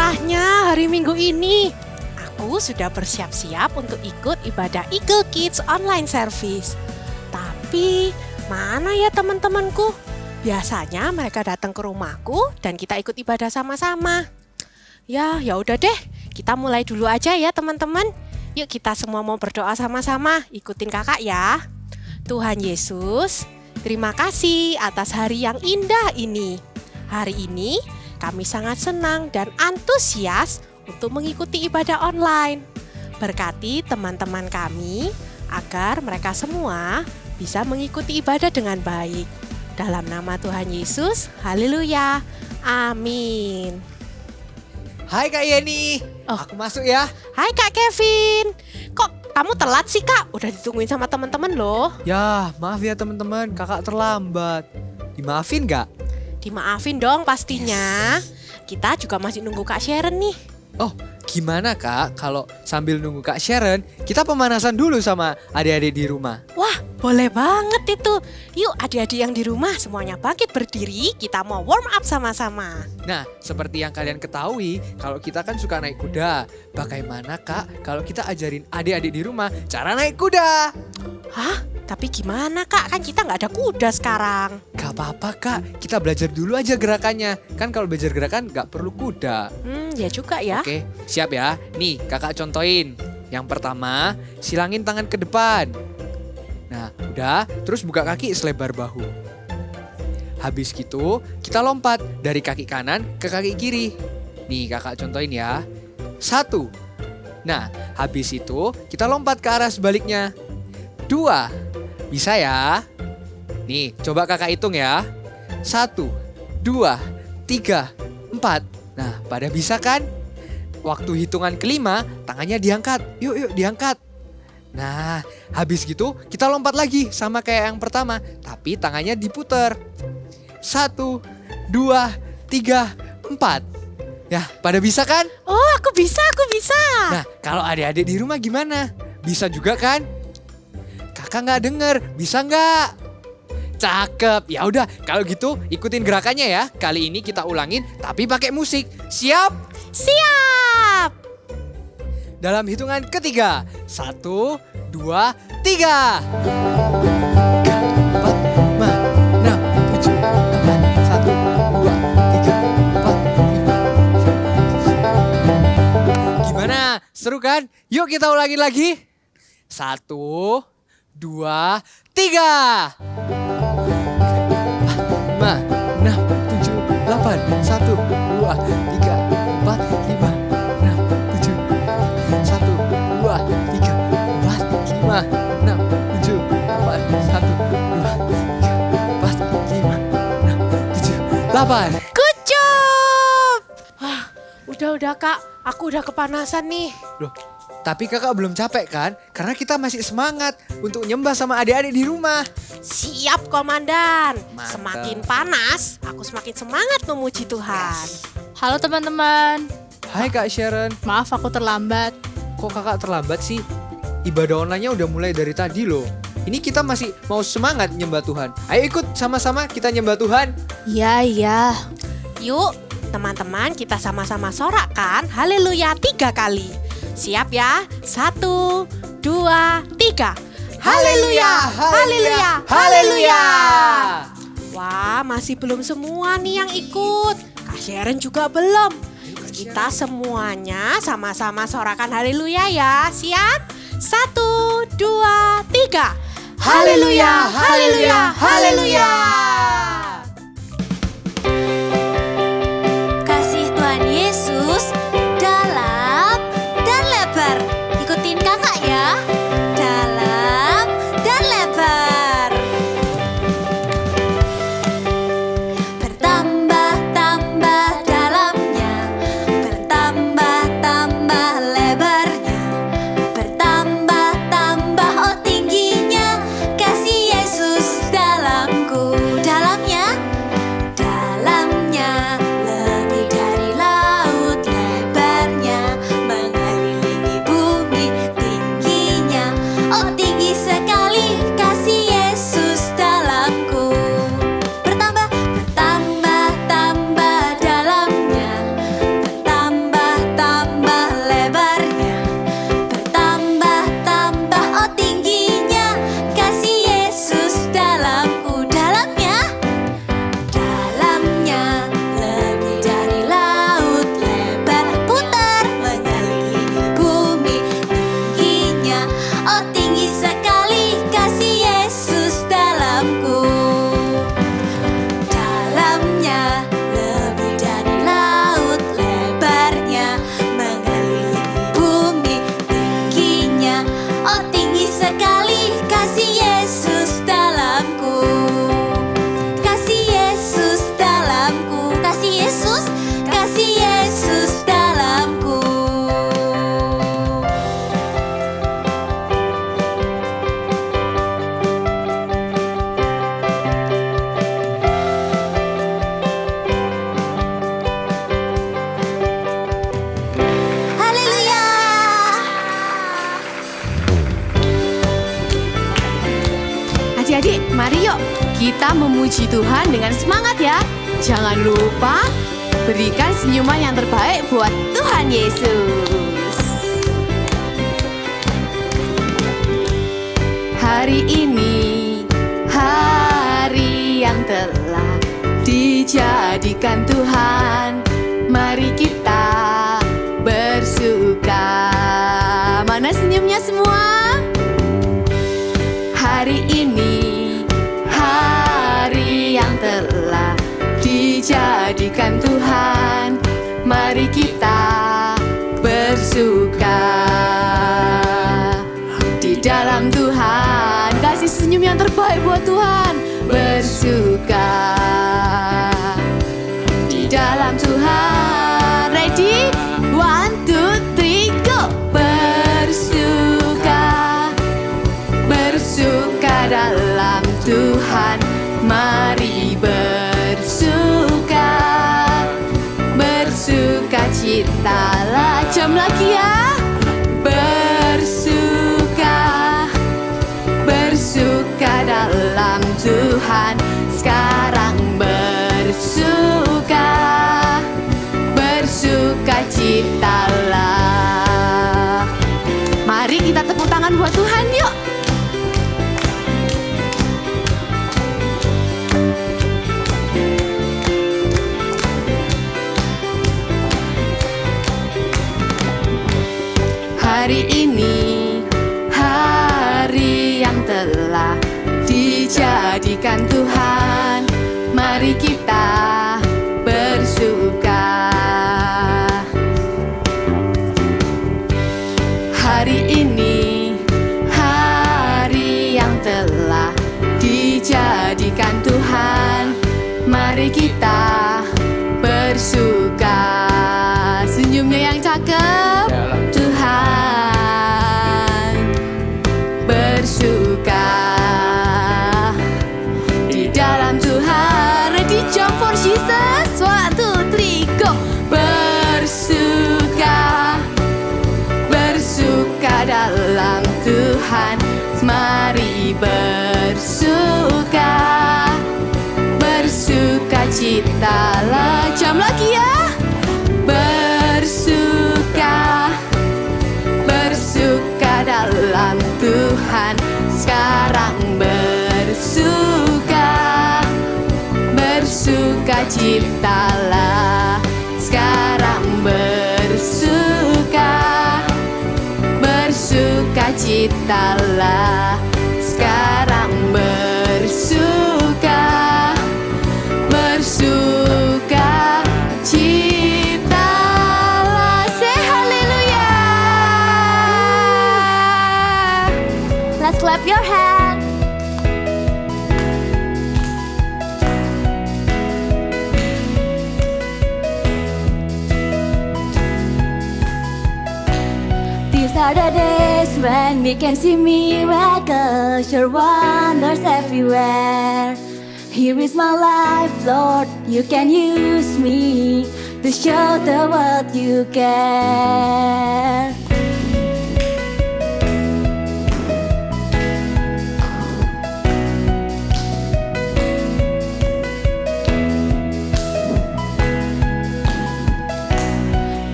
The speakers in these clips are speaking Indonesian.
cerahnya hari Minggu ini. Aku sudah bersiap-siap untuk ikut ibadah Eagle Kids online service. Tapi mana ya teman-temanku? Biasanya mereka datang ke rumahku dan kita ikut ibadah sama-sama. Ya udah deh, kita mulai dulu aja ya teman-teman. Yuk kita semua mau berdoa sama-sama, ikutin kakak ya. Tuhan Yesus, terima kasih atas hari yang indah ini. Hari ini kami sangat senang dan antusias untuk mengikuti ibadah online. Berkati teman-teman kami agar mereka semua bisa mengikuti ibadah dengan baik. Dalam nama Tuhan Yesus, haleluya, amin. Hai Kak Yeni, aku masuk ya. Hai Kak Kevin, kok kamu telat sih Kak? Udah ditungguin sama teman-teman loh. Ya, maaf ya teman-teman, kakak terlambat. Dimaafin gak? Dimaafin dong pastinya. Kita juga masih nunggu Kak Sharon nih. Oh, gimana Kak kalau sambil nunggu Kak Sharon, kita pemanasan dulu sama adik-adik di rumah? Wah, boleh banget itu. Yuk adik-adik yang di rumah semuanya bangkit berdiri, kita mau warm up sama-sama. Nah, seperti yang kalian ketahui, kalau kita kan suka naik kuda. Bagaimana Kak kalau kita ajarin adik-adik di rumah cara naik kuda? Hah? Tapi gimana Kak? Kan kita nggak ada kuda sekarang. Gak apa-apa Kak, kita belajar dulu aja gerakannya. Kan kalau belajar gerakan gak perlu kuda. Ya juga ya. Oke, siap ya. Nih kakak contohin. Yang pertama, silangin tangan ke depan. Nah, udah, terus buka kaki selebar bahu. Habis gitu, kita lompat dari kaki kanan ke kaki kiri. Nih kakak contohin ya. 1. Nah, habis itu kita lompat ke arah sebaliknya. 2. Bisa ya? Nih, coba kakak hitung ya. 1, 2, 3, 4. Nah, pada bisa kan? Waktu hitungan kelima, tangannya diangkat. Yuk, diangkat. Nah, habis gitu kita lompat lagi sama kayak yang pertama. Tapi tangannya diputer. 1, 2, 3, 4. Ya, pada bisa kan? Oh, aku bisa. Nah, kalau adik-adik di rumah gimana? Bisa juga kan? Kakak nggak denger, bisa nggak? Cakep, ya udah kalau gitu ikutin gerakannya ya. Kali ini kita ulangin tapi pakai musik. Siap? Siap! Dalam hitungan ketiga. 1, 2, 3. 4, 5, 6, 7, 8, 9, 10. Gimana? Seru kan? Yuk kita ulangi lagi. 1, 2, 3. 4, 5, 6, 7, 8. 1, 2, 3, 4, 5, 6, 7. 1, 2, 3, 4, 5, 6, 7, 8. 1, 2, 3, 4, 5, 6, 7, 8. Good job! Udah Kak, aku udah kepanasan nih. Loh, tapi kakak belum capek kan? Karena kita masih semangat untuk nyembah sama adik-adik di rumah. Siap Komandan. Mantap. Semakin panas, aku semakin semangat memuji Tuhan. Halo teman-teman, Hai Kak Sharon, maaf aku terlambat. kok kakak terlambat sih? Ibadah online-nya udah mulai dari tadi loh. Ini kita masih mau semangat nyembah Tuhan. Ayo ikut sama-sama kita nyembah Tuhan. Iya. Yuk, teman-teman kita sama-sama sorakkan haleluya 3 kali. Siap ya? 1, 2, 3. Haleluya, haleluya, haleluya. Wah, masih belum semua nih yang ikut. Kak Sharon juga belum. Kita semuanya sama-sama sorakan haleluya ya. Siap? 1, 2, 3. Haleluya, haleluya, haleluya. Kasih Tuhan Yesus dalam dan lebar. Ikutin kakak ya. Dalam dan lebar. Bertambah-tambah dalamnya. Bertambah-tambah lebarnya. Bertambah-tambah oh tingginya. Kasih Yesus dalamku. Dalamnya. Lebih dari laut lebarnya, mengelilingi bumi tingginya. Adik-adik, mari yuk kita memuji Tuhan dengan semangat ya. Jangan lupa berikan senyuman yang terbaik buat Tuhan Yesus. Hari ini, hari yang telah dijadikan Tuhan, mari kita bersuka. Mana senyumnya semua? Hari ini, hari yang telah dijadikan Tuhan, mari kita bersuka di dalam Tuhan. Kasih senyum yang terbaik buat Tuhan. Bersuka di dalam Tuhan. Ready? 1, 2, 3, go! Bersuka, bersuka dalam Tuhan. Mari bersuka, bersuka citalah. Jam lagi ya. Bersuka, bersuka dalam Tuhan. Sekarang bersuka, bersuka citalah. Mari kita tepuk tangan buat Tuhan yuk. Hari ini, hari yang telah dijadikan Tuhan, mari kita bersuka. Hari ini, hari yang telah dijadikan Tuhan, mari kita bersuka. Senyumnya yang cakep. Tuhan bersuka di dalam Tuhan. Ready, jump for Jesus. 1, 2, 3, go! Bersuka, bersuka dalam Tuhan. Mari bersuka, bersuka citalah. Jam lagi ya. Bersuka, bersuka dalam Tuhan. Sekarang bersuka, bersuka citalah. Sekarang bersuka, bersuka citalah. Sekarang bersuka, bersuka citalah. Say haleluya. Let's clap your hand. These are the days when we can see miracles, your wonders everywhere. Here is my life, Lord, you can use me to show the world you care.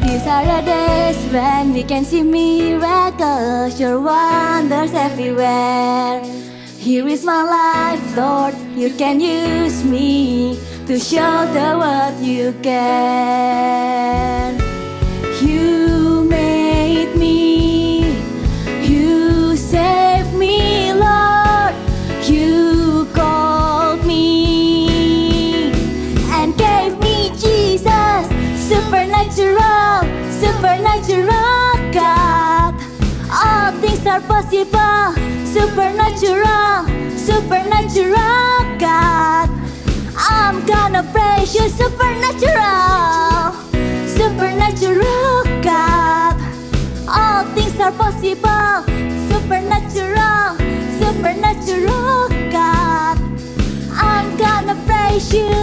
These are the days when we can see miracles, your wonders everywhere. Here is my life, Lord, you can use me to show the world you can. You made me, you saved me, Lord. You called me and gave me Jesus. Supernatural, supernatural God. All things are possible. Supernatural, supernatural God. I'm gonna praise you, supernatural, supernatural God. All things are possible. Supernatural, supernatural God. I'm gonna praise you.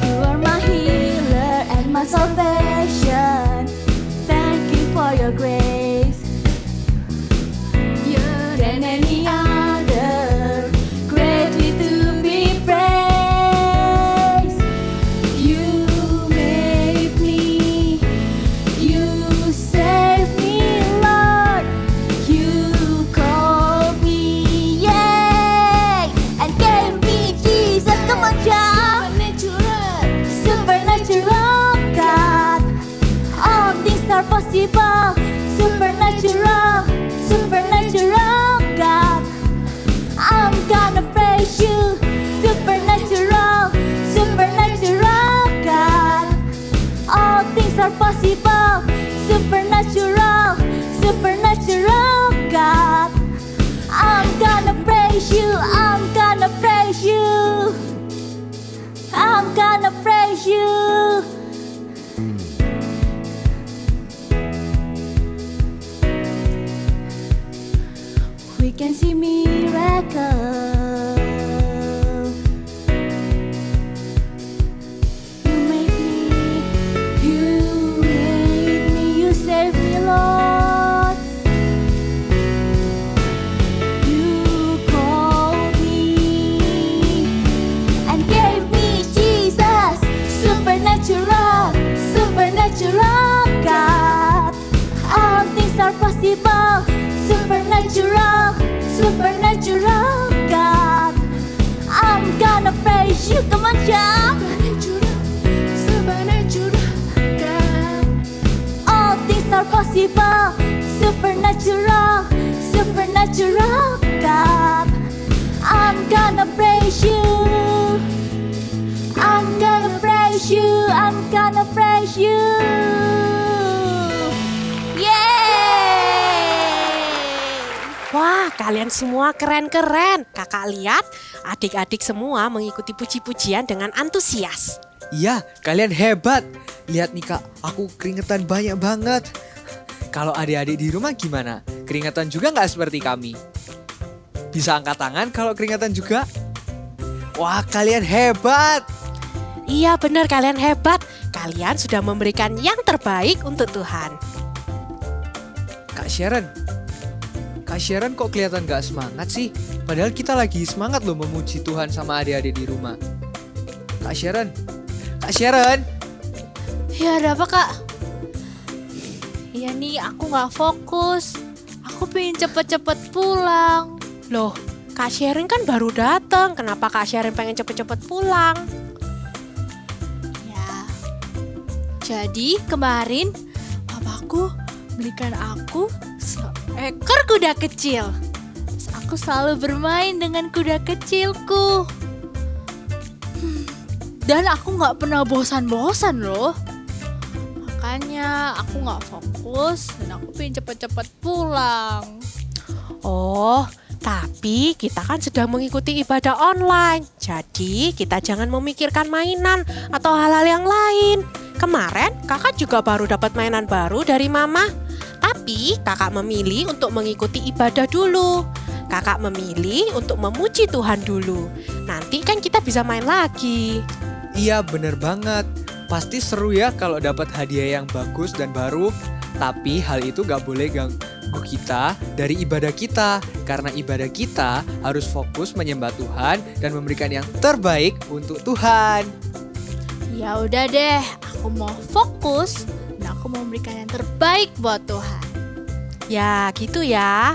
You are my healer and my salvation. Thank you for your grace. possible. Supernatural, supernatural God. I'm gonna praise you. Supernatural, supernatural God. All things are possible. Supernatural, supernatural God. I'm gonna praise you. I'm gonna praise you. I'm gonna praise you. We can see miracles. You made me, you made me, you saved me, Lord. You called me and gave me Jesus. Supernatural, supernatural God. All things are possible. Supernatural, supernatural God. I'm gonna praise you. Come on, shout. Supernatural God. All things are possible. Supernatural, supernatural God. I'm gonna praise you. I'm gonna praise you. I'm gonna praise you. Wah, kalian semua keren-keren. Kakak lihat adik-adik semua mengikuti puji-pujian dengan antusias. Iya, kalian hebat. Lihat nih Kak, aku keringetan banyak banget. Kalau adik-adik di rumah gimana? Keringetan juga nggak seperti kami? Bisa angkat tangan kalau keringetan juga? Wah, kalian hebat. Iya benar, kalian hebat. Kalian sudah memberikan yang terbaik untuk Tuhan. Kak Sharon kok kelihatan gak semangat sih? Padahal kita lagi semangat loh memuji Tuhan sama adik-adik di rumah. Kak Sharon. Ya ada apa kak? Ya nih aku gak fokus. Aku pengen cepet-cepet pulang. Loh, Kak Sherin kan baru datang. Kenapa Kak Sherin pengen cepet-cepet pulang? Ya. Jadi kemarin papaku belikan aku seekor kuda kecil. Terus aku selalu bermain dengan kuda kecilku. Dan aku gak pernah bosan-bosan loh. Makanya aku gak fokus dan aku pengen cepet-cepet pulang. Oh, tapi kita kan sedang mengikuti ibadah online. Jadi kita jangan memikirkan mainan atau hal-hal yang lain. Kemarin kakak juga baru dapat mainan baru dari mama. Tapi kakak memilih untuk mengikuti ibadah dulu. Kakak memilih untuk memuji Tuhan dulu. Nanti kan kita bisa main lagi. Iya bener banget. Pasti seru ya kalau dapat hadiah yang bagus dan baru. Tapi hal itu gak boleh ganggu kita dari ibadah kita. Karena ibadah kita harus fokus menyembah Tuhan dan memberikan yang terbaik untuk Tuhan. Ya udah deh, aku mau fokus dan aku mau memberikan yang terbaik buat Tuhan. Ya gitu ya.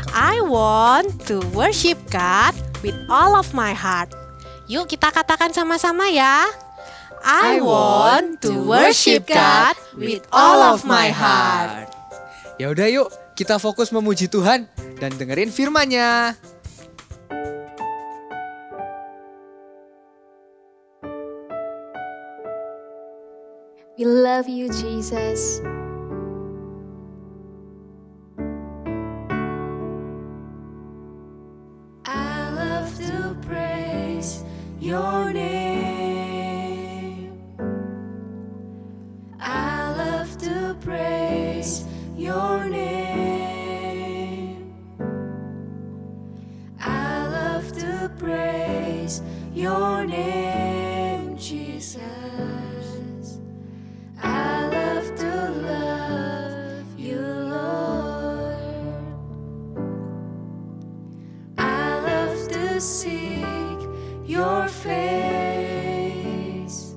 I want to worship God with all of my heart. Yuk kita katakan sama-sama ya. I want to worship God with all of my heart. Ya udah yuk, kita fokus memuji Tuhan dan dengerin firman-Nya. We love you, Jesus. I love to praise your name. I love to praise your name. I love to praise your name, Jesus. I love to love you, Lord. I love to seek your face.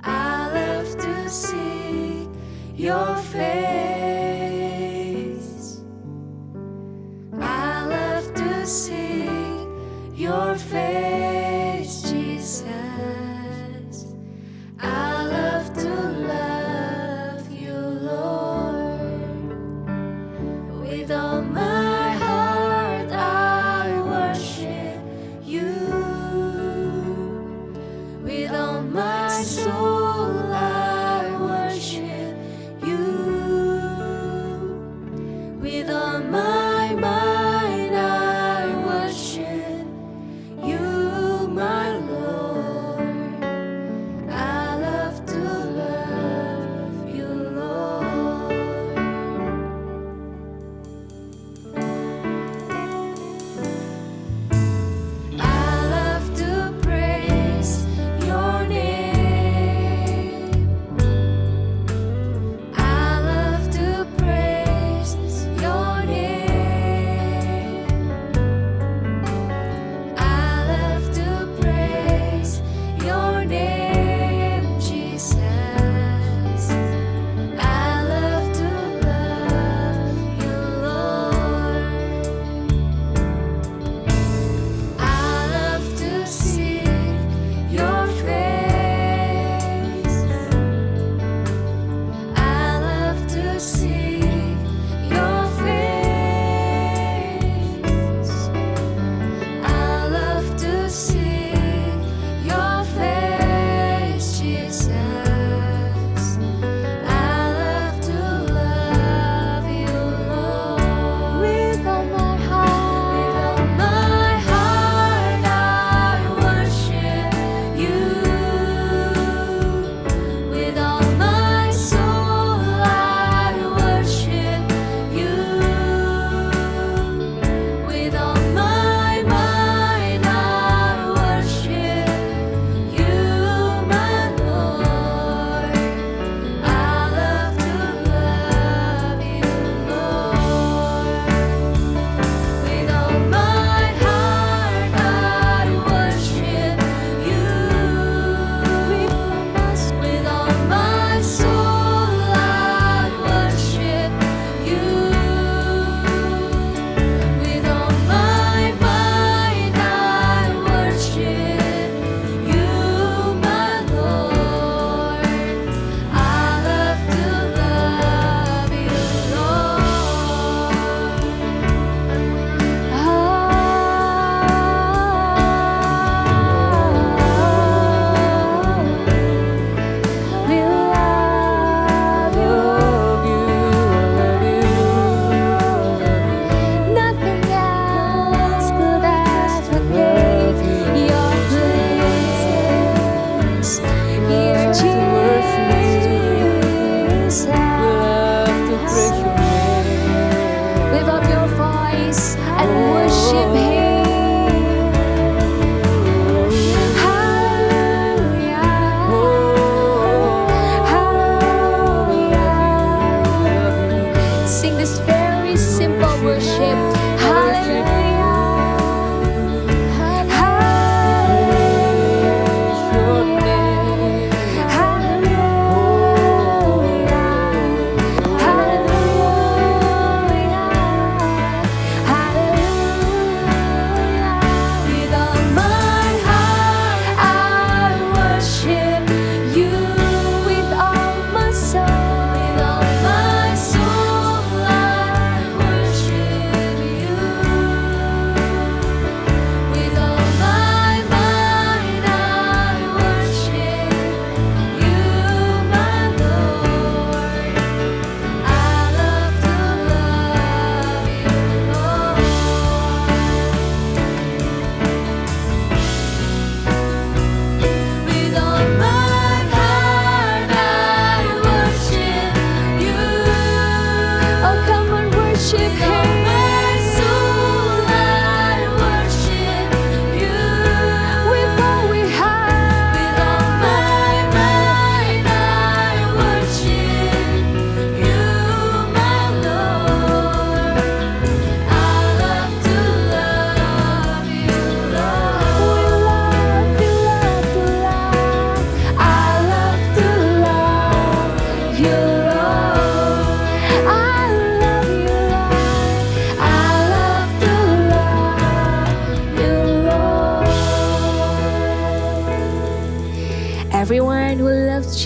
I love to seek your face. I love to seek your face, Jesus. I love to love you,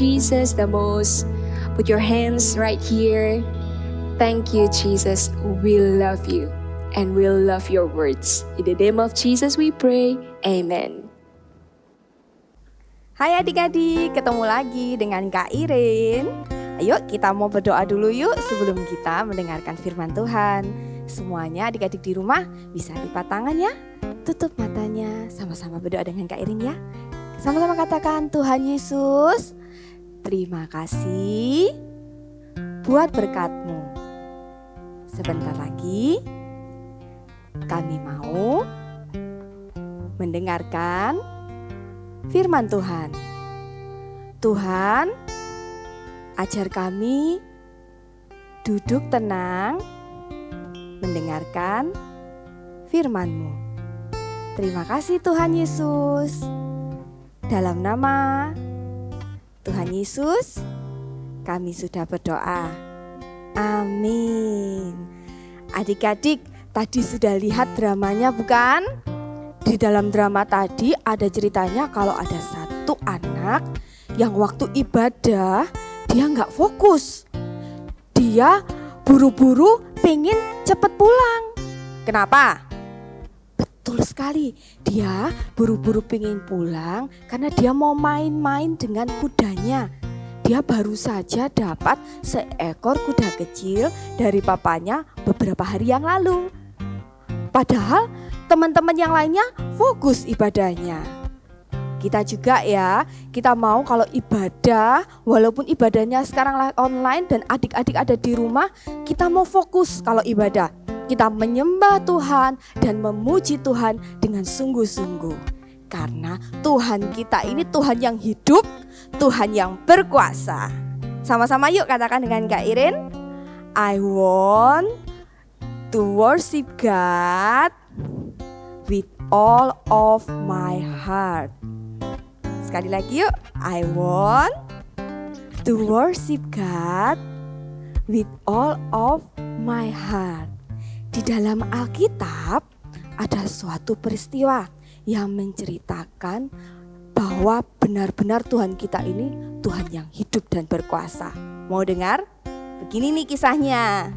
Jesus the most. Put your hands right here. Thank you, Jesus. We love you and we love your words. In the name of Jesus we pray. Amen. Hai adik-adik, ketemu lagi dengan Kak Irin. Ayo kita mau berdoa dulu yuk sebelum kita mendengarkan firman Tuhan. Semuanya adik-adik di rumah bisa lipat tangan ya. Tutup matanya, sama-sama berdoa dengan Kak Irin ya. Sama-sama katakan, Tuhan Yesus, terima kasih buat berkat-Mu. Sebentar lagi kami mau mendengarkan firman Tuhan. Tuhan, ajar kami duduk tenang mendengarkan firman-Mu. Terima kasih Tuhan Yesus. Dalam nama Tuhan Yesus kami sudah berdoa. Amin. Adik-adik, tadi sudah lihat dramanya bukan? Di dalam drama tadi ada ceritanya kalau ada satu anak yang waktu ibadah dia nggak fokus. Dia buru-buru pengen cepet pulang. Kenapa? Betul sekali, dia buru-buru pengen pulang karena dia mau main-main dengan kudanya. Dia baru saja dapat seekor kuda kecil dari papanya beberapa hari yang lalu. Padahal teman-teman yang lainnya fokus ibadahnya. Kita juga ya, kita mau kalau ibadah, walaupun ibadahnya sekarang online dan adik-adik ada di rumah, kita mau fokus kalau ibadah. Kita menyembah Tuhan dan memuji Tuhan dengan sungguh-sungguh. Karena Tuhan kita ini Tuhan yang hidup, Tuhan yang berkuasa. Sama-sama yuk katakan dengan Kak Irin. I want to worship God with all of my heart. Sekali lagi yuk. I want to worship God with all of my heart. Di dalam Alkitab ada suatu peristiwa yang menceritakan bahwa benar-benar Tuhan kita ini Tuhan yang hidup dan berkuasa. Mau dengar? Begini nih kisahnya.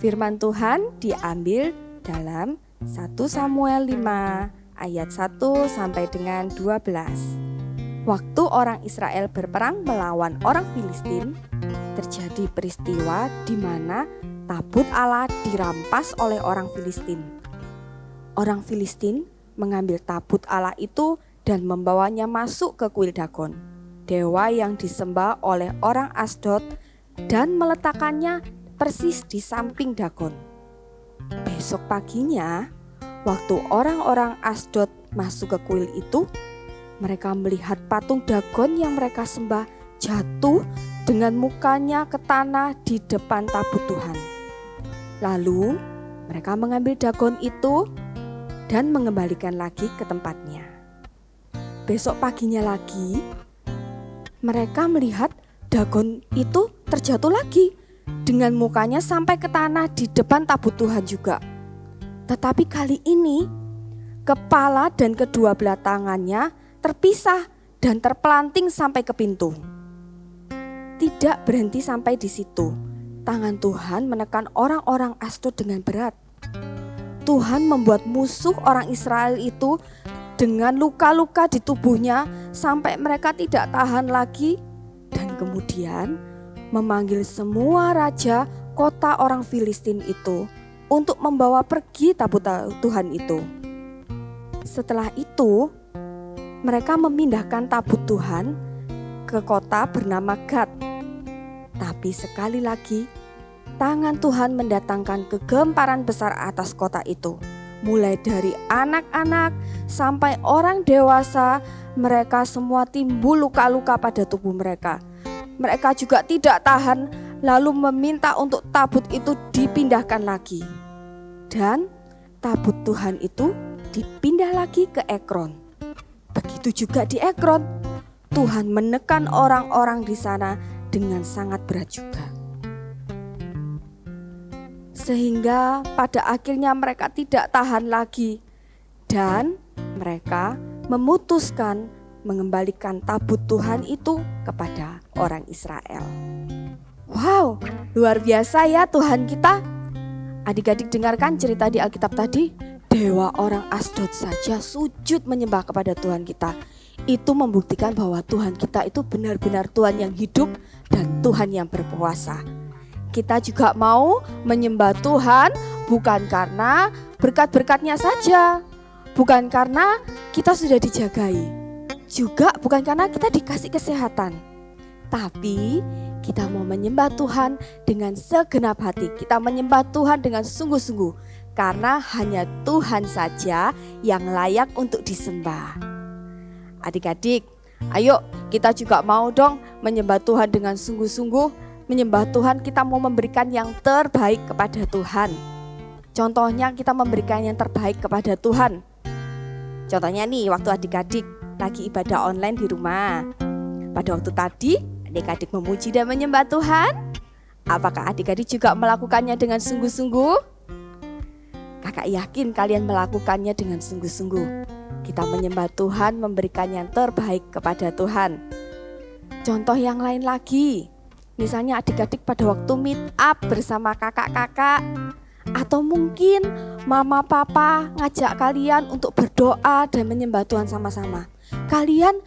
Firman Tuhan diambil dalam 1 Samuel 5 ayat 1 sampai dengan 12. Waktu orang Israel berperang melawan orang Filistin, terjadi peristiwa di mana tabut Allah dirampas oleh orang Filistin. Orang Filistin mengambil tabut Allah itu dan membawanya masuk ke kuil Dagon, dewa yang disembah oleh orang Asdod, dan meletakkannya persis di samping Dagon. Besok paginya, waktu orang-orang Asdod masuk ke kuil itu, mereka melihat patung Dagon yang mereka sembah jatuh dengan mukanya ke tanah di depan tabut Tuhan. Lalu mereka mengambil Dagon itu dan mengembalikan lagi ke tempatnya. Besok paginya lagi, mereka melihat Dagon itu terjatuh lagi dengan mukanya sampai ke tanah di depan tabut Tuhan juga. Tetapi kali ini, kepala dan kedua belah tangannya terpisah dan terpelanting sampai ke pintu. Tidak berhenti sampai di situ. Tangan Tuhan menekan orang-orang Asdod dengan berat. Tuhan membuat musuh orang Israel itu dengan luka-luka di tubuhnya sampai mereka tidak tahan lagi, dan kemudian memanggil semua raja kota orang Filistin itu untuk membawa pergi tabut Tuhan itu. Setelah itu, mereka memindahkan tabut Tuhan ke kota bernama Gad. Tapi sekali lagi, tangan Tuhan mendatangkan kegemparan besar atas kota itu. Mulai dari anak-anak sampai orang dewasa, mereka semua timbul luka-luka pada tubuh mereka. Mereka juga tidak tahan, lalu meminta untuk tabut itu dipindahkan lagi. Dan tabut Tuhan itu dipindah lagi ke Ekron. Begitu juga di Ekron, Tuhan menekan orang-orang di sana dengan sangat berat juga. Sehingga pada akhirnya mereka tidak tahan lagi dan mereka memutuskan mengembalikan tabut Tuhan itu kepada orang Israel. Wow, luar biasa ya Tuhan kita. Adik-adik dengarkan cerita di Alkitab tadi. Dewa orang Asdod saja sujud menyembah kepada Tuhan kita. Itu membuktikan bahwa Tuhan kita itu benar-benar Tuhan yang hidup dan Tuhan yang berkuasa. Kita juga mau menyembah Tuhan bukan karena berkat-berkatnya saja, bukan karena kita sudah dijagai, juga bukan karena kita dikasih kesehatan, tapi kita mau menyembah Tuhan dengan segenap hati. Kita menyembah Tuhan dengan sungguh-sungguh karena hanya Tuhan saja yang layak untuk disembah. Adik-adik, ayo kita juga mau dong menyembah Tuhan dengan sungguh-sungguh. Menyembah Tuhan, kita mau memberikan yang terbaik kepada Tuhan. Contohnya kita memberikan yang terbaik kepada Tuhan. Contohnya nih, waktu adik-adik lagi ibadah online di rumah. Pada waktu tadi adik-adik memuji dan menyembah Tuhan. Apakah adik-adik juga melakukannya dengan sungguh-sungguh? Kakak yakin kalian melakukannya dengan sungguh-sungguh. Kita menyembah Tuhan, memberikan yang terbaik kepada Tuhan. Contoh yang lain lagi, misalnya adik-adik pada waktu meet up bersama kakak-kakak, atau mungkin mama papa ngajak kalian untuk berdoa dan menyembah Tuhan sama-sama. Kalian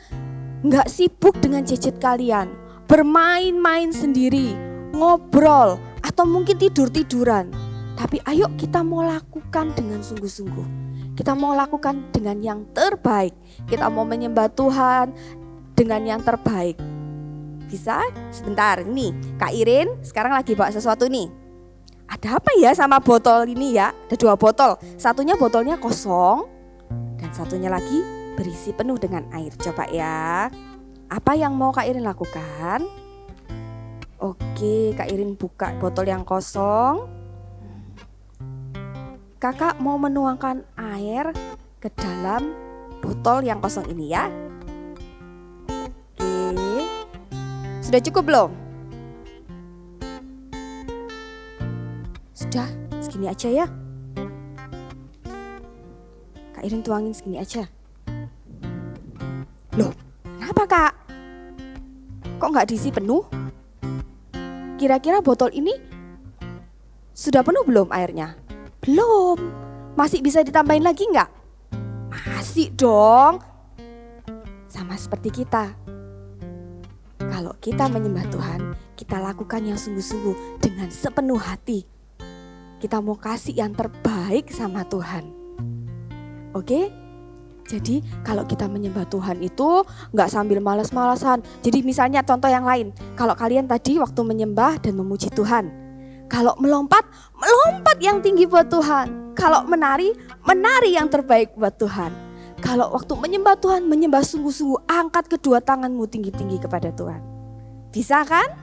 gak sibuk dengan gadget kalian, bermain-main sendiri, ngobrol, atau mungkin tidur-tiduran. Tapi ayo kita mau lakukan dengan sungguh-sungguh. Kita mau lakukan dengan yang terbaik. Kita mau menyembah Tuhan dengan yang terbaik. Bisa? Sebentar, nih Kak Irin sekarang lagi bawa sesuatu nih. Ada apa ya sama botol ini ya? Ada 2 botol. Satunya botolnya kosong dan satunya lagi berisi penuh dengan air. Coba ya. Apa yang mau Kak Irin lakukan? Oke, Kak Irin buka botol yang kosong. Kakak mau menuangkan air ke dalam botol yang kosong ini ya. Oke. Sudah cukup belum? Sudah, segini aja ya. Kak Irin tuangin segini aja. Loh, kenapa Kak? Kok nggak diisi penuh? Kira-kira botol ini sudah penuh belum airnya? Belum. Masih bisa ditambahin lagi nggak? Masih dong. Sama seperti kita. Kalau kita menyembah Tuhan, kita lakukan yang sungguh-sungguh dengan sepenuh hati. Kita mau kasih yang terbaik sama Tuhan. Oke? Jadi kalau kita menyembah Tuhan itu nggak sambil malas-malasan. Jadi misalnya contoh yang lain. Kalau kalian tadi waktu menyembah dan memuji Tuhan, kalau melompat yang tinggi buat Tuhan. Kalau menari yang terbaik buat Tuhan. Kalau waktu menyembah Tuhan, menyembah sungguh-sungguh, angkat kedua tanganmu tinggi-tinggi kepada Tuhan. Bisa kan?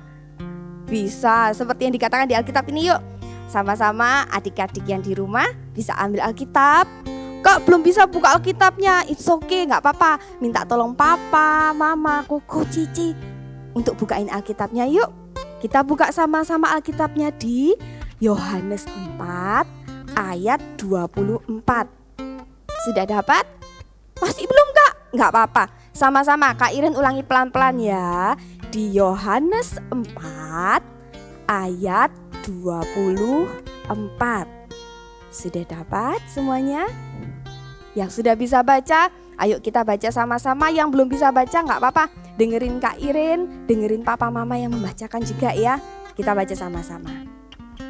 Bisa, seperti yang dikatakan di Alkitab ini yuk. Sama-sama adik-adik yang di rumah bisa ambil Alkitab. Kak belum bisa buka Alkitabnya, it's okay, gak apa-apa. Minta tolong papa, mama, koko, cici untuk bukain Alkitabnya yuk. Kita buka sama-sama Alkitabnya di Yohanes 4 ayat 24. Sudah dapat? Masih belum Kak? Gak apa-apa. Sama-sama Kak Irin ulangi pelan-pelan ya. Di Yohanes 4 ayat 24. Sudah dapat semuanya? Yang sudah bisa baca, ayo kita baca sama-sama. Yang belum bisa baca gak apa-apa. Dengerin Kak Irin, dengerin papa mama yang membacakan juga ya. Kita baca sama-sama.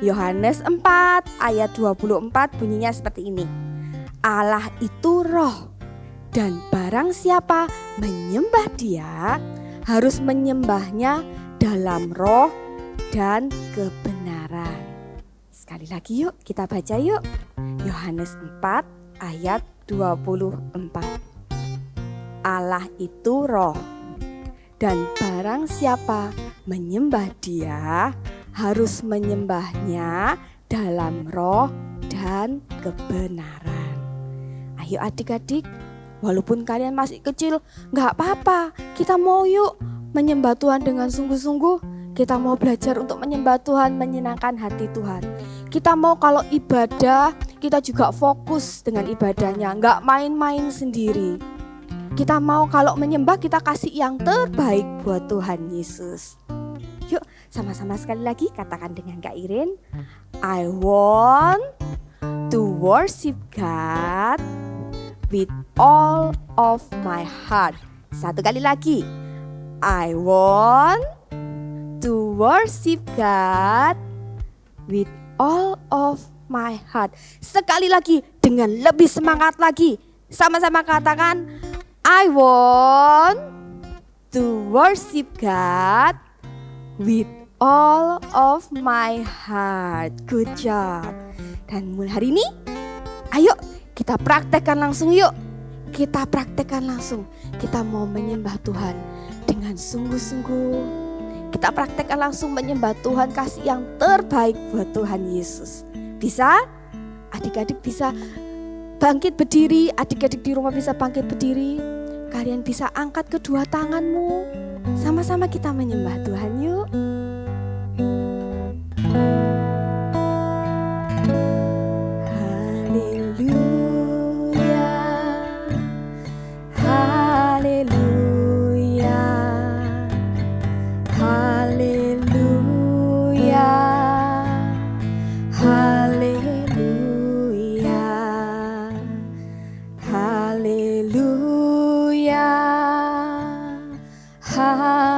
Yohanes 4 ayat 24 bunyinya seperti ini. Allah itu roh, dan barang siapa menyembah Dia harus menyembahnya dalam roh dan kebenaran. Sekali lagi yuk kita baca yuk. Yohanes 4 ayat 24. Allah itu roh, dan barang siapa menyembah Dia harus menyembahnya dalam roh dan kebenaran. Ayo adik-adik, walaupun kalian masih kecil, gak apa-apa. Kita mau yuk menyembah Tuhan dengan sungguh-sungguh. Kita mau belajar untuk menyembah Tuhan, menyenangkan hati Tuhan. Kita mau kalau ibadah, kita juga fokus dengan ibadahnya, gak main-main sendiri. Kita mau kalau menyembah kita kasih yang terbaik buat Tuhan Yesus. Yuk sama-sama sekali lagi katakan dengan Kak Irin. I want to worship God with all of my heart. Satu kali lagi. I want to worship God with all of my heart. Sekali lagi dengan lebih semangat lagi. Sama-sama katakan, I want to worship God with all of my heart. Good job. Dan mulai hari ini, ayo kita praktekkan langsung yuk. Kita praktekkan langsung. Kita mau menyembah Tuhan dengan sungguh-sungguh. Kita praktekkan langsung menyembah Tuhan, kasih yang terbaik buat Tuhan Yesus. Bisa? Adik-adik bisa bangkit berdiri, adik-adik di rumah bisa bangkit berdiri. Kalian bisa angkat kedua tanganmu. Sama-sama kita menyembah Tuhan yuk. Haleluya, haleluya, haleluya, haleluya, haleluya,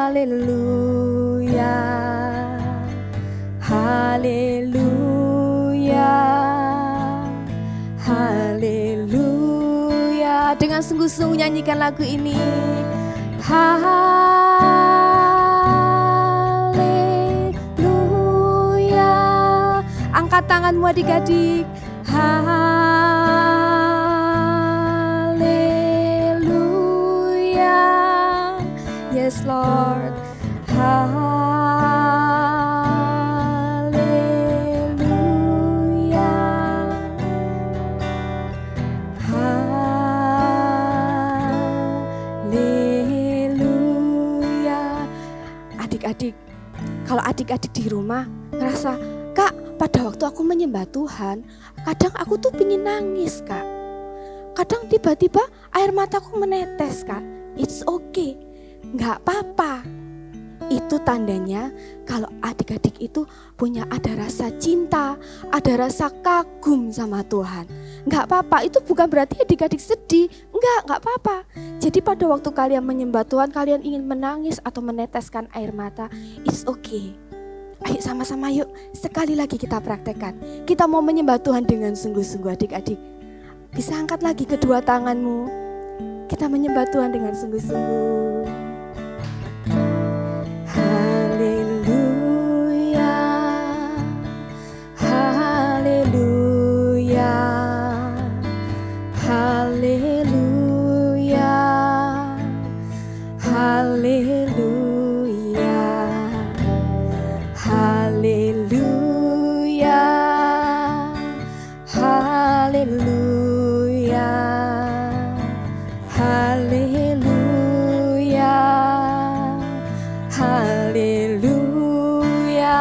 haleluya, haleluya, haleluya. Dengan sungguh-sungguh nyanyikan lagu ini. Haleluya. Angkat tanganmu adik-adik. Haleluya. Yes Lord. Haleluya. Haleluya. Adik-adik, kalau adik-adik di rumah ngerasa, Kak, pada waktu aku menyembah Tuhan, kadang aku tuh pingin nangis, Kak. Kadang tiba-tiba air mataku menetes, Kak. It's okay, nggak apa-apa. Itu tandanya kalau adik-adik itu punya ada rasa cinta, ada rasa kagum sama Tuhan. Nggak apa-apa, itu bukan berarti adik-adik sedih. Nggak apa-apa. Jadi pada waktu kalian menyembah Tuhan, kalian ingin menangis atau meneteskan air mata, it's okay. Ayo sama-sama yuk, sekali lagi kita praktekkan. Kita mau menyembah Tuhan dengan sungguh-sungguh adik-adik. Bisa angkat lagi kedua tanganmu. Kita menyembah Tuhan dengan sungguh-sungguh. Haleluya, haleluya, haleluya, haleluya, haleluya, haleluya, haleluya, haleluya.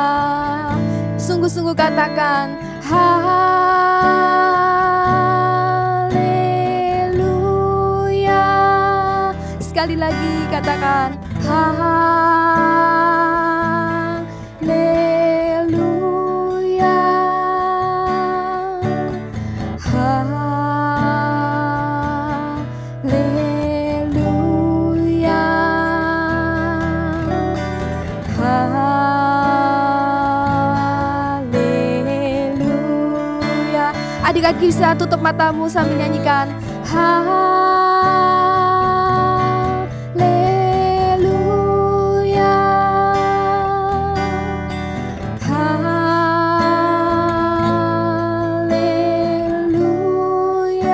Sungguh-sungguh katakan haleluya. Sekali lagi katakan haleluya, haleluya, haleluya. Adik-adik bisa tutup matamu sambil nyanyikan haleluya, haleluya, haleluya,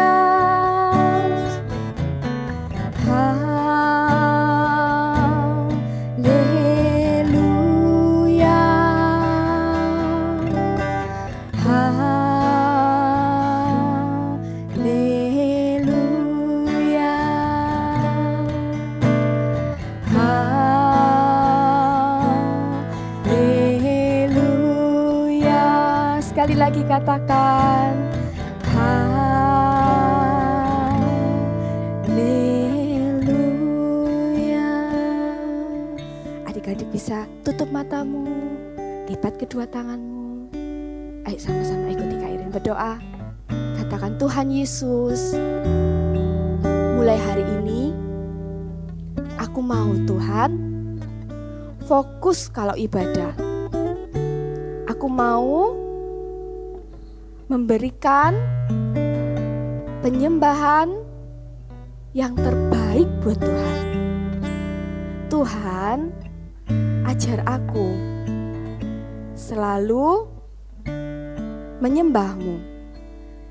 haleluya, haleluya. Sekali lagi katakan haleluya. bisa tutup matamu, lipat kedua tanganmu. Ayo sama-sama ikuti Kak Irin berdoa. Katakan, Tuhan Yesus, mulai hari ini aku mau Tuhan fokus kalau ibadah. Aku mau memberikan penyembahan yang terbaik buat Tuhan. Tuhan, ajar aku selalu menyembah-Mu,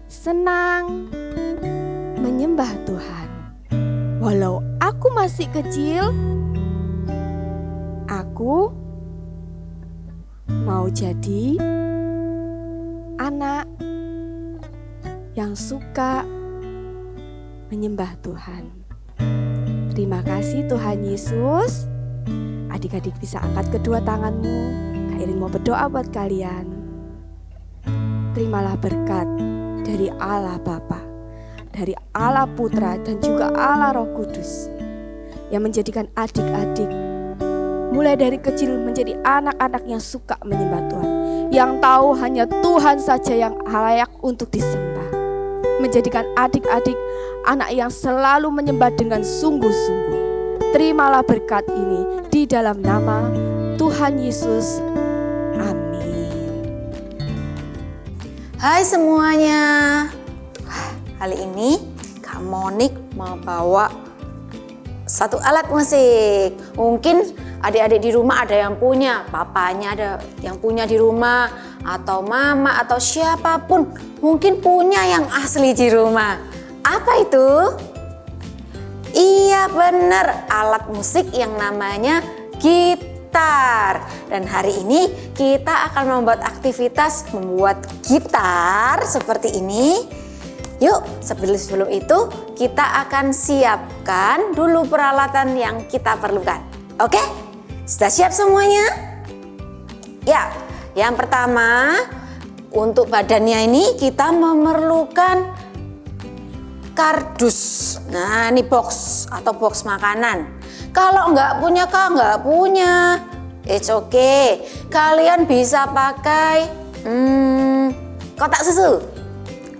senang menyembah Tuhan. Walau aku masih kecil, aku mau jadi anak yang suka menyembah Tuhan. Terima kasih Tuhan Yesus. Adik-adik bisa angkat kedua tanganmu. Kak Irin mau berdoa buat kalian. Terimalah berkat dari Allah Bapa, dari Allah Putra dan juga Allah Roh Kudus yang menjadikan adik-adik mulai dari kecil menjadi anak-anak yang suka menyembah Tuhan, yang tahu hanya Tuhan saja yang layak untuk disembah. Menjadikan adik-adik anak yang selalu menyembah dengan sungguh-sungguh. Terimalah berkat ini di dalam nama Tuhan Yesus. Amin. Hai semuanya. Kali ini Kak Monik mau bawa satu alat musik. Mungkin adik-adik di rumah ada yang punya, papanya ada yang punya di rumah, atau mama atau siapapun mungkin punya yang asli di rumah. Apa itu? Iya benar, alat musik yang namanya gitar. Dan hari ini kita akan membuat aktivitas membuat gitar seperti ini. Yuk, sebelum itu kita akan siapkan dulu peralatan yang kita perlukan. Oke? Sudah siap semuanya? Ya, yang pertama untuk badannya ini kita memerlukan kardus. Nah, ini box atau box makanan. Kalau nggak punya, it's okay. Kalian bisa pakai kotak susu.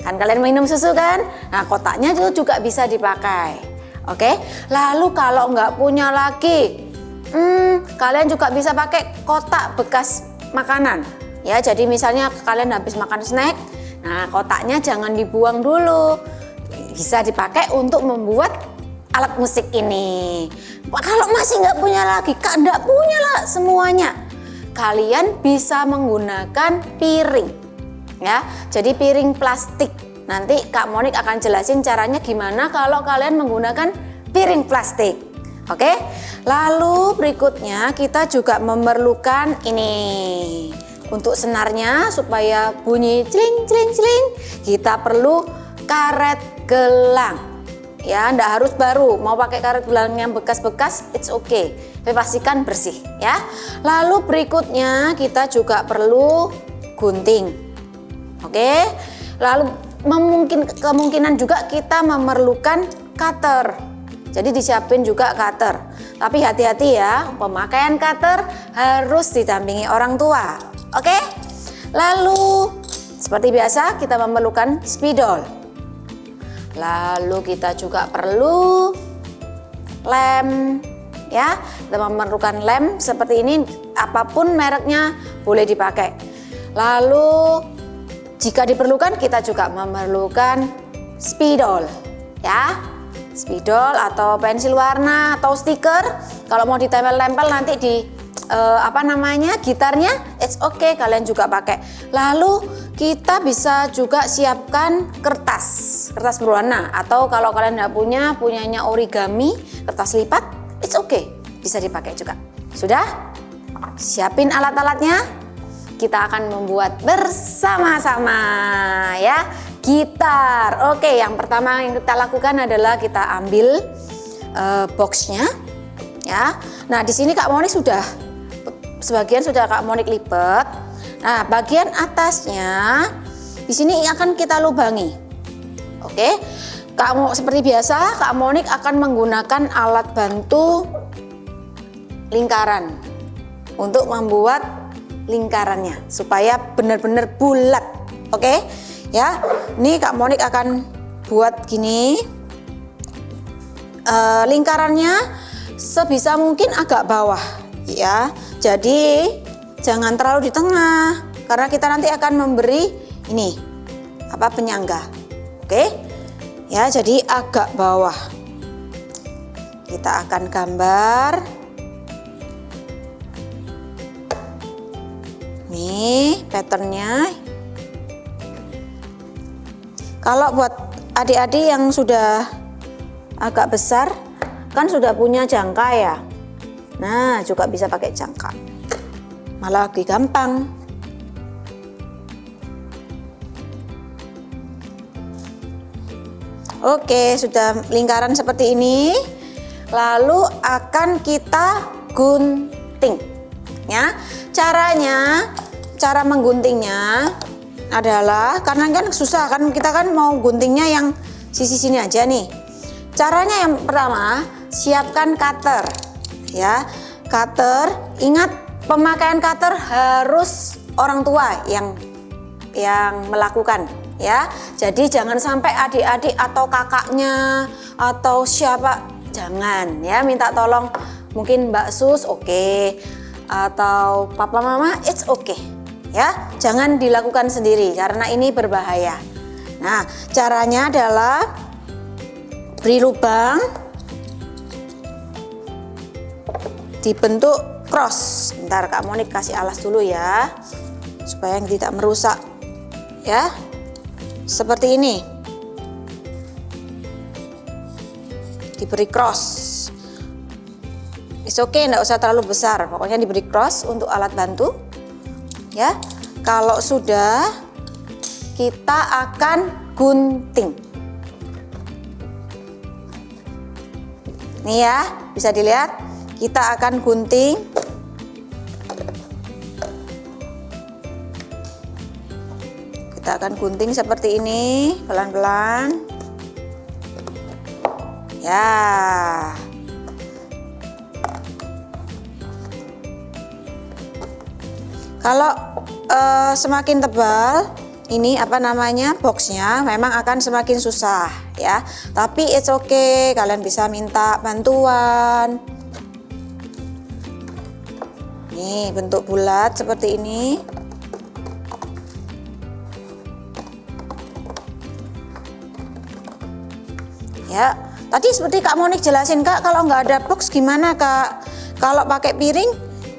Kan kalian minum susu kan? Nah, kotaknya juga bisa dipakai. Oke. Lalu kalau nggak punya lagi, kalian juga bisa pakai kotak bekas makanan. Ya, jadi misalnya kalian habis makan snack, nah kotaknya jangan dibuang dulu. Bisa dipakai untuk membuat alat musik ini. Kalau masih nggak punya lagi, nggak punya lah semuanya, kalian bisa menggunakan piring. Ya, jadi piring plastik. Nanti Kak Monik akan jelasin caranya gimana kalau kalian menggunakan piring plastik. Oke? Lalu berikutnya kita juga memerlukan ini. Untuk senarnya supaya bunyi celing celing celing, kita perlu karet gelang. Ya, ndak harus baru. Mau pakai karet gelang yang bekas-bekas, it's okay. Tapi pastikan bersih, ya. Lalu berikutnya kita juga perlu gunting. Oke, lalu kemungkinan juga kita memerlukan cutter. Jadi disiapin juga cutter. Tapi hati-hati ya, pemakaian cutter harus didampingi orang tua. Oke? Lalu seperti biasa kita memerlukan spidol. Lalu kita juga perlu lem. Ya, kita memerlukan lem seperti ini, apapun mereknya boleh dipakai. Lalu jika diperlukan kita juga memerlukan spidol, ya, spidol atau pensil warna atau stiker. Kalau mau ditempel-tempel nanti di gitarnya, it's okay, kalian juga pakai. Lalu kita bisa juga siapkan kertas berwarna, atau kalau kalian tidak punyanya origami, kertas lipat, it's okay, bisa dipakai juga. Sudah? Siapin alat-alatnya. Kita akan membuat bersama-sama ya gitar. Oke, yang pertama yang kita lakukan adalah kita ambil boxnya ya. Nah, di sini Kak Monik sebagian sudah Kak Monik lipat. Nah, bagian atasnya di sini akan kita lubangi. Oke. Seperti biasa Kak Monik akan menggunakan alat bantu lingkaran. untuk membuat lingkarannya supaya benar-benar bulat. Oke? Ya. Ini Kak Monik akan buat gini. Lingkarannya sebisa mungkin agak bawah ya. Jadi jangan terlalu di tengah karena kita nanti akan memberi ini penyangga. Oke? Ya, jadi agak bawah. Kita akan gambar. Nih patternnya. Kalau buat adik-adik yang sudah agak besar kan sudah punya jangka ya. Nah, juga bisa pakai jangka. Malah lebih gampang. Oke, sudah lingkaran seperti ini. Lalu akan kita gunting. Ya. Cara mengguntingnya adalah karena kan susah kan kita kan mau guntingnya yang sisi sini aja nih. Caranya yang pertama, siapkan cutter. Ya. Cutter, ingat pemakaian cutter harus orang tua yang melakukan ya. Jadi jangan sampai adik-adik atau kakaknya atau siapa jangan ya, minta tolong mungkin Mbak Sus oke, atau papa mama it's okay ya. Jangan dilakukan sendiri karena ini berbahaya. Nah, caranya adalah beri lubang, dibentuk cross. Bentar Kak Monik kasih alas dulu ya supaya tidak merusak ya. Seperti ini. Diberi cross. It's okay, enggak usah terlalu besar. Pokoknya diberi cross untuk alat bantu. Ya. Kalau sudah, kita akan gunting. Nih ya, bisa dilihat. Kita akan gunting. Kita akan gunting seperti ini, pelan-pelan. Ya. Kalau semakin tebal, ini boxnya memang akan semakin susah ya. Tapi it's okay, kalian bisa minta bantuan. Nih, bentuk bulat seperti ini. Ya, tadi seperti Kak Monik jelasin Kak, kalau nggak ada box gimana Kak? Kalau pakai piring,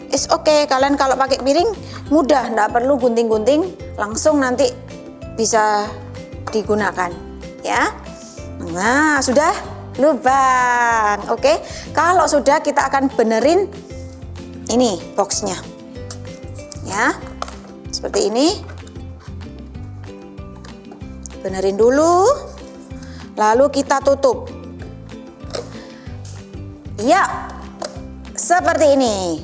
it's okay. Kalian kalau pakai piring mudah, nggak perlu gunting-gunting, langsung nanti bisa digunakan. Ya, nah sudah lubang. Oke, kalau sudah kita akan benerin ini boxnya. Ya, seperti ini. Benerin dulu. Lalu kita tutup. Ya, seperti ini.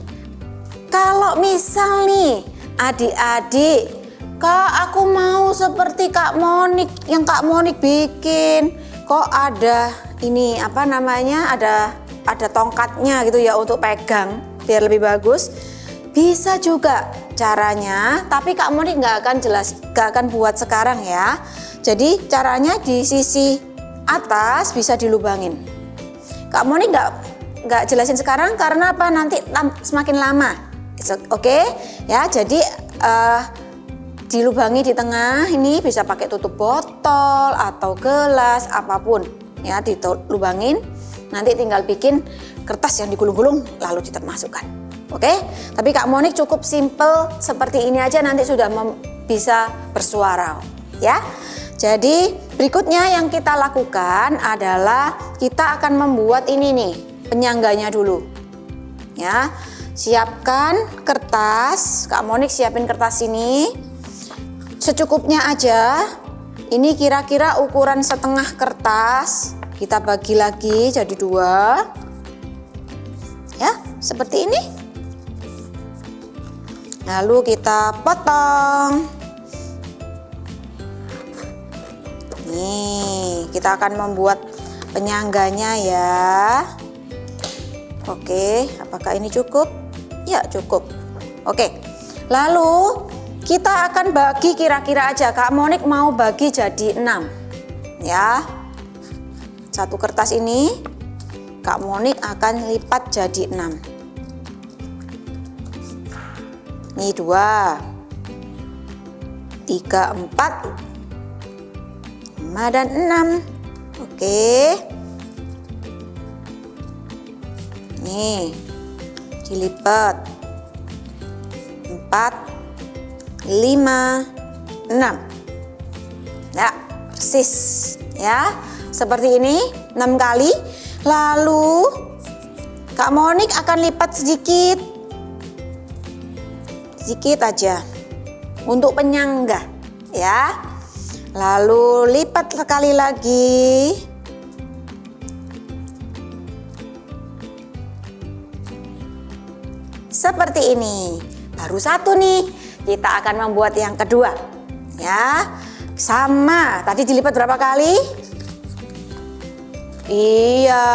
Kalau misal nih adik-adik, Kak aku mau seperti Kak Monik, yang Kak Monik bikin. Kok ada ini ada tongkatnya gitu ya untuk pegang biar lebih bagus. Bisa juga caranya, tapi Kak Monik nggak akan buat sekarang ya. Jadi caranya di sisi atas bisa dilubangin. Kak Monik nggak jelasin sekarang karena apa? Nanti semakin lama. Oke, ya. Jadi dilubangi di tengah ini bisa pakai tutup botol atau gelas apapun ya, dilubangin. Nanti tinggal bikin kertas yang digulung-gulung lalu dimasukkan. Oke, tapi Kak Monik cukup simple seperti ini aja, nanti sudah bisa bersuara ya. Jadi berikutnya yang kita lakukan adalah kita akan membuat ini nih, penyangganya dulu. Ya. Siapkan kertas, Kak Monik siapin kertas ini. Secukupnya aja. Ini kira-kira ukuran setengah kertas. Kita bagi lagi jadi 2. Ya, seperti ini. Lalu kita potong. Nih, kita akan membuat penyangganya ya. Oke, apakah ini cukup? Ya, cukup. Oke, lalu kita akan bagi kira-kira aja. Kak Monik mau bagi jadi 6. Ya, satu kertas ini Kak Monik akan lipat jadi 6. Ini 2, 3, 4, 5 dan 6. Oke. Nih, dilipat 4, 5, 6. Ya, persis ya. Seperti ini 6 kali. Lalu Kak Monik akan lipat sedikit. Sedikit aja untuk penyangga ya. Lalu lipat sekali lagi. Seperti ini. Baru satu nih. Kita akan membuat yang kedua. Ya. Sama. Tadi dilipat berapa kali? Iya,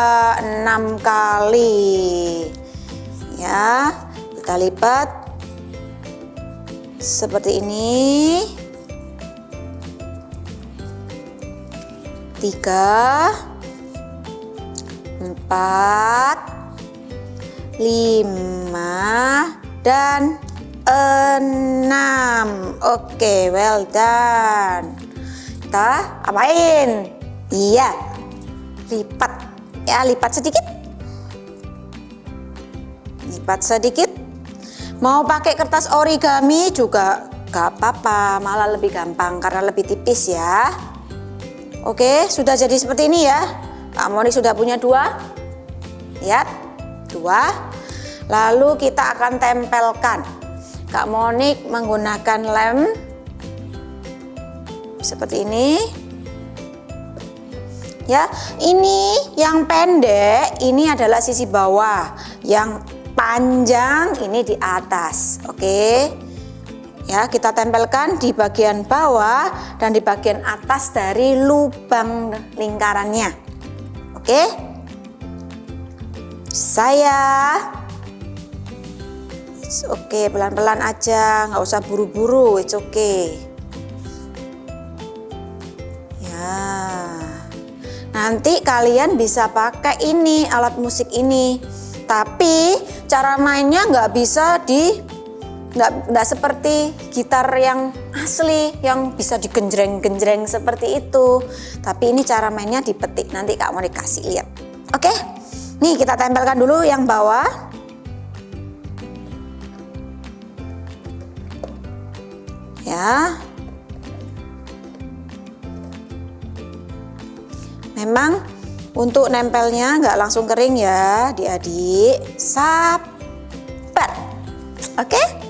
6 kali. Ya. Kita lipat seperti ini. 3, 4, 5 dan 6. Oke, well done. Kita apain? Iya, lipat ya, lipat sedikit. Lipat sedikit. Mau pakai kertas origami juga gak apa-apa, malah lebih gampang karena lebih tipis ya. Oke, sudah jadi seperti ini ya. Kak Monik sudah punya 2. Lihat, 2. Lalu kita akan tempelkan. Kak Monik menggunakan lem seperti ini. Ya, ini yang pendek, ini adalah sisi bawah. Yang panjang ini di atas. Oke. Ya, kita tempelkan di bagian bawah dan di bagian atas dari lubang lingkarannya. Oke. It's okay, pelan-pelan aja, nggak usah buru-buru. It's okay. Ya. Nanti kalian bisa pakai ini, alat musik ini. Tapi cara mainnya nggak bisa nggak seperti gitar yang asli yang bisa digenjreng-genjreng seperti itu. Tapi ini cara mainnya dipetik. Nanti Kak Monik kasih lihat. Oke, nih kita tempelkan dulu yang bawah. Ya. Memang untuk nempelnya nggak langsung kering ya, adik-adik. Sabar. Oke?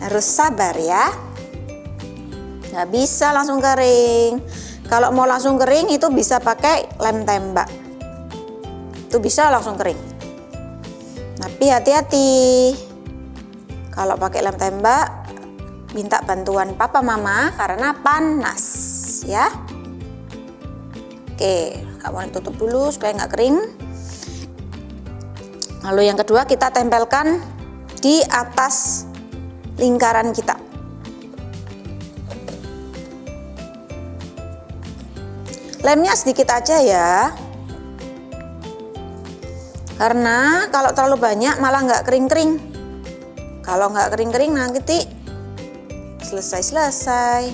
Harus sabar ya. Nggak bisa langsung kering. Kalau mau langsung kering itu bisa pakai lem tembak. Itu bisa langsung kering. Tapi hati-hati. Kalau pakai lem tembak, minta bantuan papa mama karena panas ya. Oke, Kak Monik tutup dulu supaya nggak kering. Lalu yang kedua kita tempelkan di atas lingkaran kita. Lemnya sedikit aja ya. Karena kalau terlalu banyak malah nggak kering-kering. Kalau nggak kering-kering nanti selesai.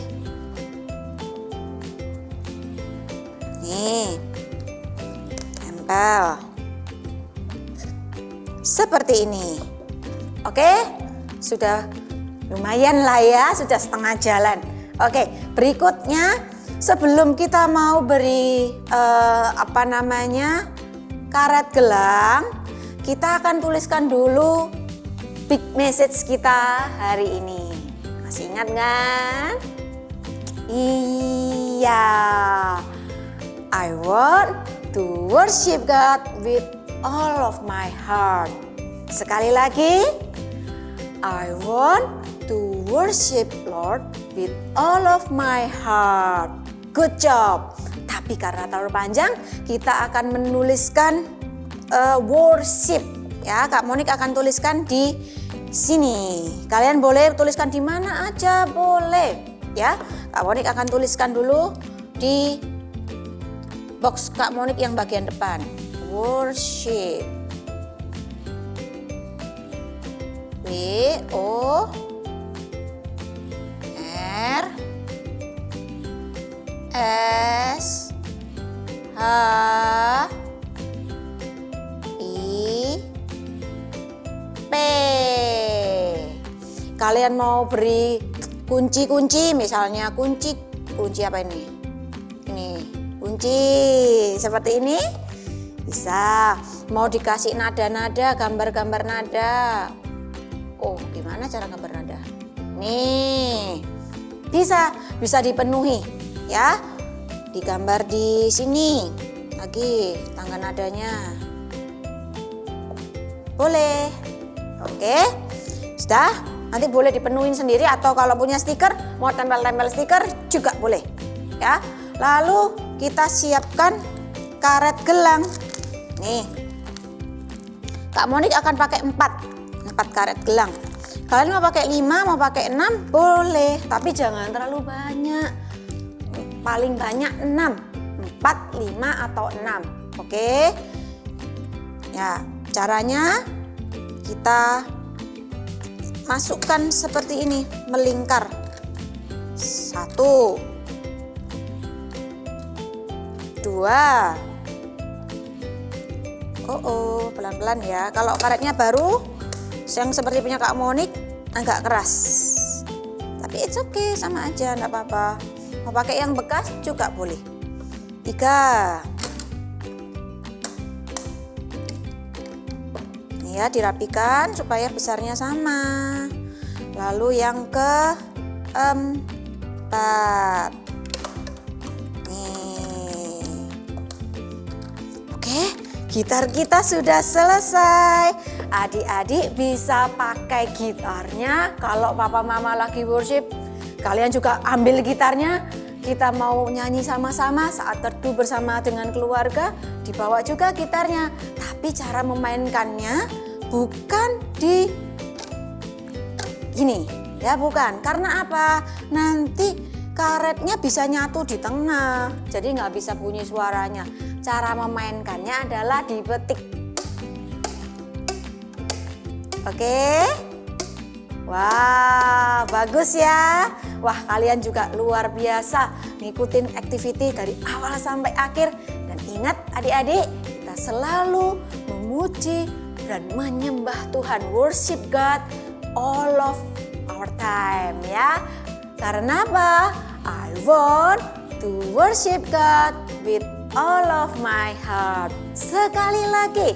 Nih, tempel. Seperti ini. Oke, sudah lumayan lah ya, sudah setengah jalan. Oke, berikutnya sebelum kita mau beri karet gelang, kita akan tuliskan dulu big message kita hari ini. Masih ingat kan? Iya. I want to worship God with all of my heart. Sekali lagi. I want to worship Lord with all of my heart. Good job. Tapi karena terlalu panjang, kita akan menuliskan worship. Ya, Kak Monik akan tuliskan di sini. Kalian boleh tuliskan di mana aja boleh ya. Kak Monik akan tuliskan dulu di box Kak Monik yang bagian depan. Worship. WORSHIP. Kalian mau beri kunci-kunci, misalnya kunci apa ini? Ini kunci seperti ini bisa. Mau dikasih nada-nada, gambar-gambar nada. Oh, gimana cara gambar nada? Nih, bisa dipenuhi ya. Digambar di sini lagi tangga nadanya. Boleh. Oke, sudah. Nanti boleh dipenuhin sendiri atau kalau punya stiker mau tempel-tempel stiker juga boleh ya. Lalu kita siapkan karet gelang. Nih, Kak Monik akan pakai 4 karet gelang. Kalian mau pakai 5, mau pakai 6 boleh, tapi jangan terlalu banyak. Paling banyak 6, 4, 5 atau 6. Oke. Ya, caranya kita masukkan seperti ini, melingkar. 1, 2. Pelan-pelan ya. Kalau karetnya baru, yang seperti punya Kak Monik agak keras. Tapi it's okay, sama aja, enggak apa-apa. Mau pakai yang bekas juga boleh. 3. Ya, dirapikan supaya besarnya sama. Lalu yang keempat. Nih. Oke, gitar kita sudah selesai. Adik-adik bisa pakai gitarnya. Kalau papa mama lagi worship, kalian juga ambil gitarnya. Kita mau nyanyi sama-sama saat teduh bersama dengan keluarga, dibawa juga gitarnya. Tapi cara memainkannya bukan di gini ya, bukan. Karena apa? Nanti karetnya bisa nyatu di tengah, jadi nggak bisa bunyi suaranya. Cara memainkannya adalah dipetik. Oke? Wah, bagus ya. Wah, kalian juga luar biasa ngikutin activity dari awal sampai akhir. Dan ingat adik-adik, kita selalu memuji dan menyembah Tuhan, worship God all of our time ya. Karena apa? I want to worship God with all of my heart. Sekali lagi,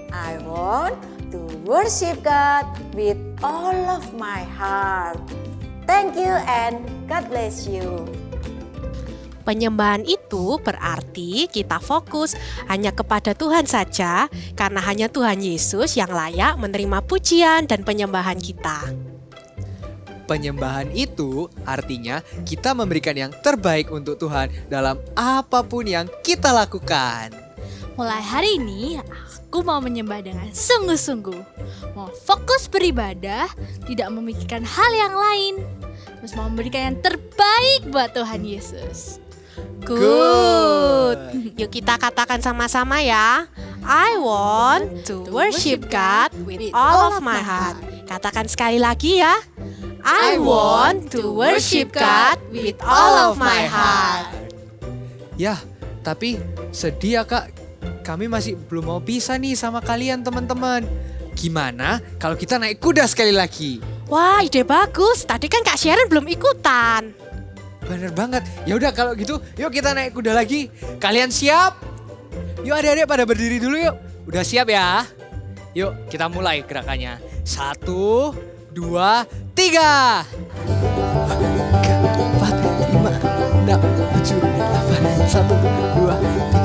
I want to worship God with all of my heart. Thank you and God bless you. Penyembahan itu berarti kita fokus hanya kepada Tuhan saja, karena hanya Tuhan Yesus yang layak menerima pujian dan penyembahan kita. Penyembahan itu artinya kita memberikan yang terbaik untuk Tuhan dalam apapun yang kita lakukan. Mulai hari ini aku mau menyembah dengan sungguh-sungguh. Mau fokus beribadah, tidak memikirkan hal yang lain. Terus mau memberikan yang terbaik buat Tuhan Yesus. Good. Yuk kita katakan sama-sama ya. I want to worship God with all of my heart. Katakan sekali lagi ya. I want to worship God with all of my heart. Ya, tapi sedih ya Kak. Kami masih belum mau pisah nih sama kalian teman-teman. Gimana kalau kita naik kuda sekali lagi? Wah, ide bagus. Tadi kan Kak Sharon belum ikutan. Bener banget. Ya udah kalau gitu, yuk kita naik kuda lagi. Kalian siap? Yuk adik-adik pada berdiri dulu yuk. Udah siap ya? Yuk kita mulai gerakannya. 1, 2, 3. 4, 5, 6, 7, 8, 1, 2, 3.